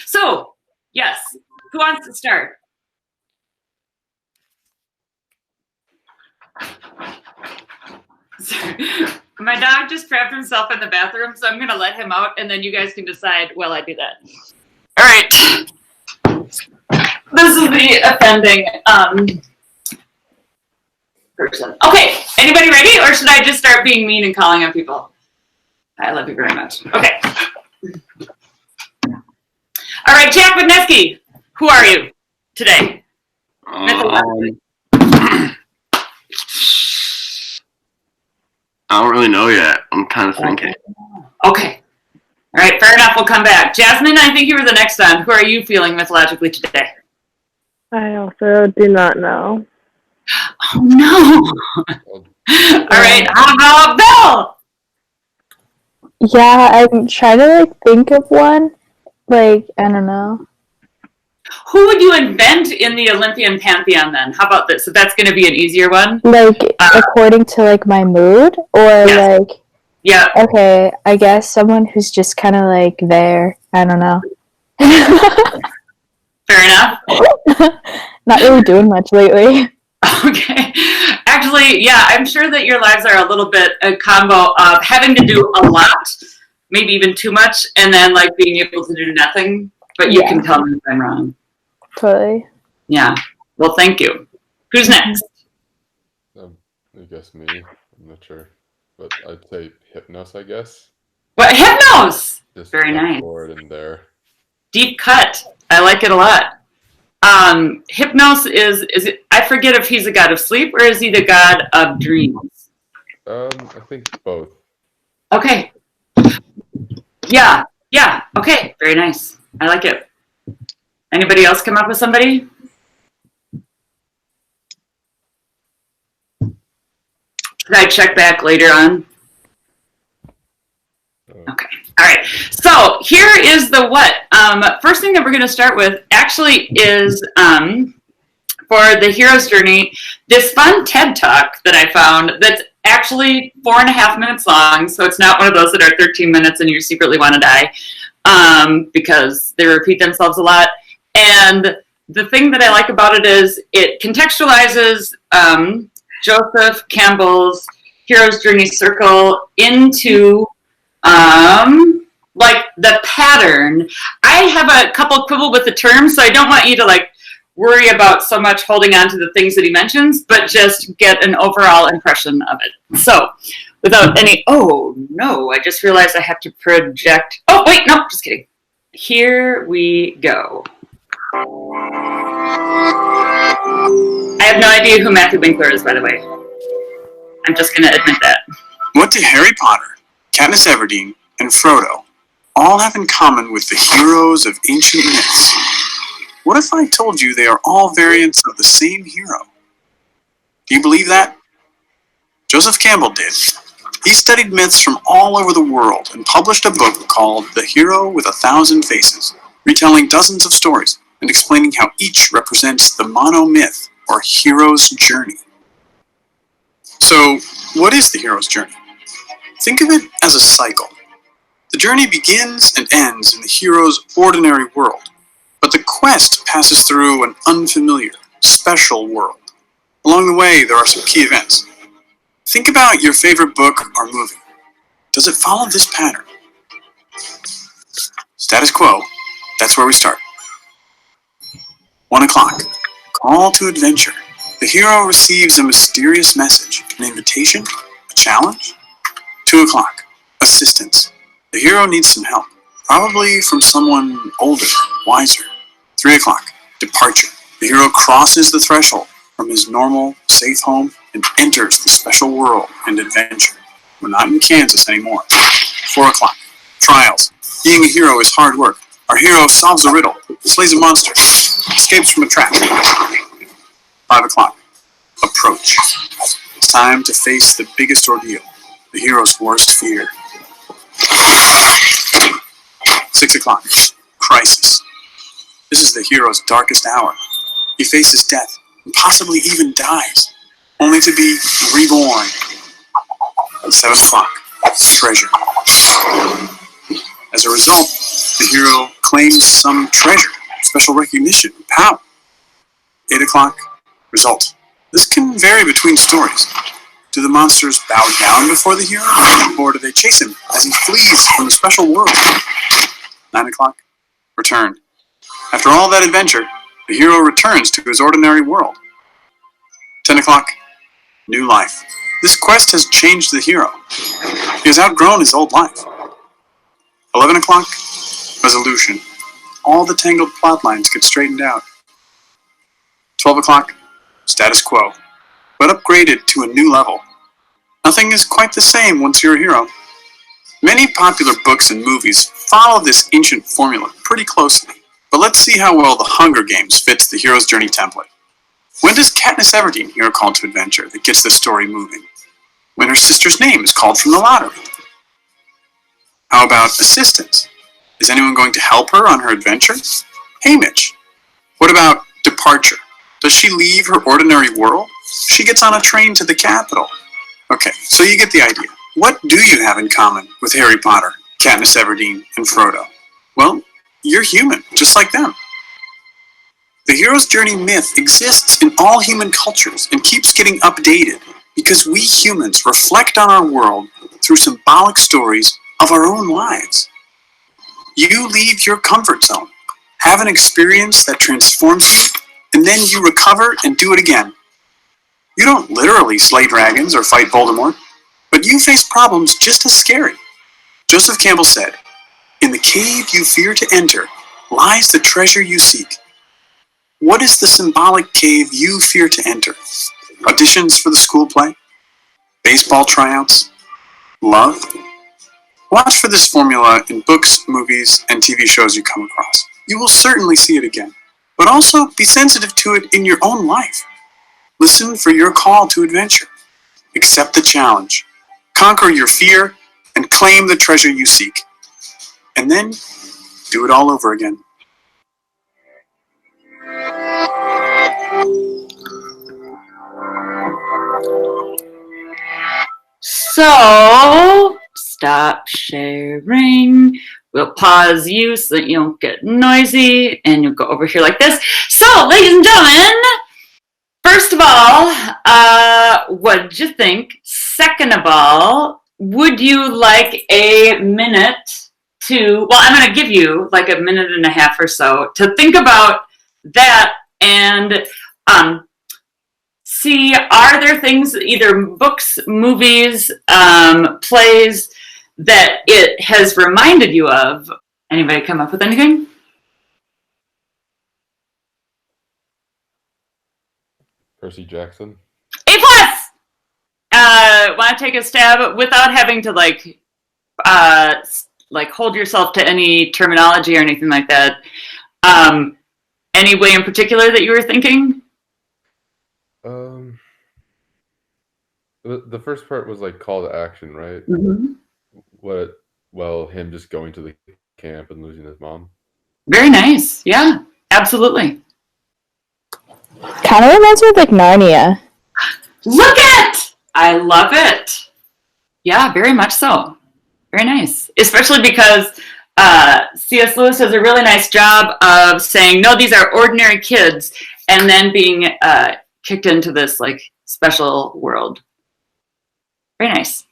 So, yes, who wants to start? My dog just trapped himself in the bathroom, so I'm going to let him out, and then you guys can decide while I do that. All right. This is the offending person. Okay, anybody ready, or should I just start being mean and calling on people? I love you very much. Okay. All right, Jack Winesky, who are you today? I don't really know yet. I'm kind of thinking. Okay. All right, fair enough. We'll come back. Jasmine, I think you were the next one. Who are you feeling mythologically today? I also do not know. Oh, no. All right, how about Bill? Yeah, I'm trying to think of one. I don't know. Who would you invent in the Olympian pantheon then? How about this? So that's going to be an easier one. According to my mood, or yes. Yeah. Okay, I guess someone who's just kind of there. I don't know. Fair enough. Not really doing much lately. Okay. Actually, yeah, I'm sure that your lives are a little bit a combo of having to do a lot, maybe even too much, and then being able to do nothing. But you can tell me if I'm wrong. Totally. Yeah. Well, thank you. Who's next? I guess me. I'm not sure. But I'd say Hypnos, I guess. What? Hypnos! Just very nice. Forward in there. Deep cut. I like it a lot. Hypnos is it, I forget if he's a god of sleep or is he the god of dreams? I think both. Okay. Yeah. Okay. Very nice. I like it. Anybody else come up with somebody? Should I check back later on? Okay. All right. So here is the what. First thing that we're going to start with actually is for the hero's journey, this fun TED Talk that I found that's actually 4.5 minutes long. So it's not one of those that are 13 minutes and you secretly want to die because they repeat themselves a lot. And the thing that I like about it is it contextualizes Joseph Campbell's hero's journey circle into the pattern. I have a couple quibble with the term, so I don't want you to worry about so much holding on to the things that he mentions, but just get an overall impression of it. So without any, oh no, I just realized I have to project. Oh wait, no, just kidding. Here we go. I have no idea who Matthew Winkler is, by the way. I'm just going to admit that. What do Harry Potter, Katniss Everdeen, and Frodo all have in common with the heroes of ancient myths? What if I told you they are all variants of the same hero? Do you believe that? Joseph Campbell did. He studied myths from all over the world and published a book called The Hero with 1,000 Faces, retelling dozens of stories and explaining how each represents the monomyth or hero's journey. So, what is the hero's journey? Think of it as a cycle. The journey begins and ends in the hero's ordinary world, but the quest passes through an unfamiliar, special world. Along the way, there are some key events. Think about your favorite book or movie. Does it follow this pattern? Status quo, that's where we start. 1 o'clock, call to adventure. The hero receives a mysterious message, an invitation, a challenge. 2 o'clock, assistance. The hero needs some help, probably from someone older, wiser. 3 o'clock, departure. The hero crosses the threshold from his normal, safe home and enters the special world and adventure. We're not in Kansas anymore. 4 o'clock, trials. Being a hero is hard work. Our hero solves a riddle, slays a monster, escapes from a trap. 5 o'clock, approach. It's time to face the biggest ordeal, the hero's worst fear. 6 o'clock, crisis. This is the hero's darkest hour. He faces death and possibly even dies, only to be reborn. 7 o'clock, treasure. As a result, the hero claims some treasure, special recognition, power. 8 o'clock, result. This can vary between stories. Do the monsters bow down before the hero, or do they chase him as he flees from the special world? 9 o'clock, return. After all that adventure, the hero returns to his ordinary world. 10 o'clock, new life. This quest has changed the hero. He has outgrown his old life. 11 o'clock, resolution. All the tangled plot lines get straightened out. 12 o'clock, status quo, but upgraded to a new level. Nothing is quite the same once you're a hero. Many popular books and movies follow this ancient formula pretty closely, but let's see how well The Hunger Games fits the hero's journey template. When does Katniss Everdeen hear a call to adventure that gets the story moving? When her sister's name is called from the lottery. How about assistance? Is anyone going to help her on her adventure? Hey, Mitch. What about departure? Does she leave her ordinary world? She gets on a train to the capital. Okay, so you get the idea. What do you have in common with Harry Potter, Katniss Everdeen, and Frodo? Well, you're human, just like them. The hero's journey myth exists in all human cultures and keeps getting updated because we humans reflect on our world through symbolic stories of our own lives. You leave your comfort zone, have an experience that transforms you, and then you recover and do it again. You don't literally slay dragons or fight Voldemort, but you face problems just as scary. Joseph Campbell said, "In the cave you fear to enter lies the treasure you seek." What is the symbolic cave you fear to enter? Auditions for the school play? Baseball tryouts? Love? Watch for this formula in books, movies, and TV shows you come across. You will certainly see it again, but also be sensitive to it in your own life. Listen for your call to adventure. Accept the challenge. Conquer your fear and claim the treasure you seek. And then do it all over again. So, stop sharing. We'll pause you so that you don't get noisy, and you'll go over here like this. So, ladies and gentlemen, first of all, what did you think? Second of all, would you like a minute to, well, I'm going to give you like a minute and a half or so to think about that and see, are there things, either books, movies, plays, that it has reminded you of? Anybody come up with anything? Percy Jackson. A+! Want to take a stab without having to like hold yourself to any terminology or anything like that? Any way in particular that you were thinking? The first part was like call to action, right? Mm-hmm. Him just going to the camp and losing his mom. Very nice. Yeah, absolutely. Kind of reminds me of like Narnia. Look at! I love it. Yeah, very much so. Very nice. Especially because C.S. Lewis does a really nice job of saying, no, these are ordinary kids, and then being kicked into this like special world. Very nice.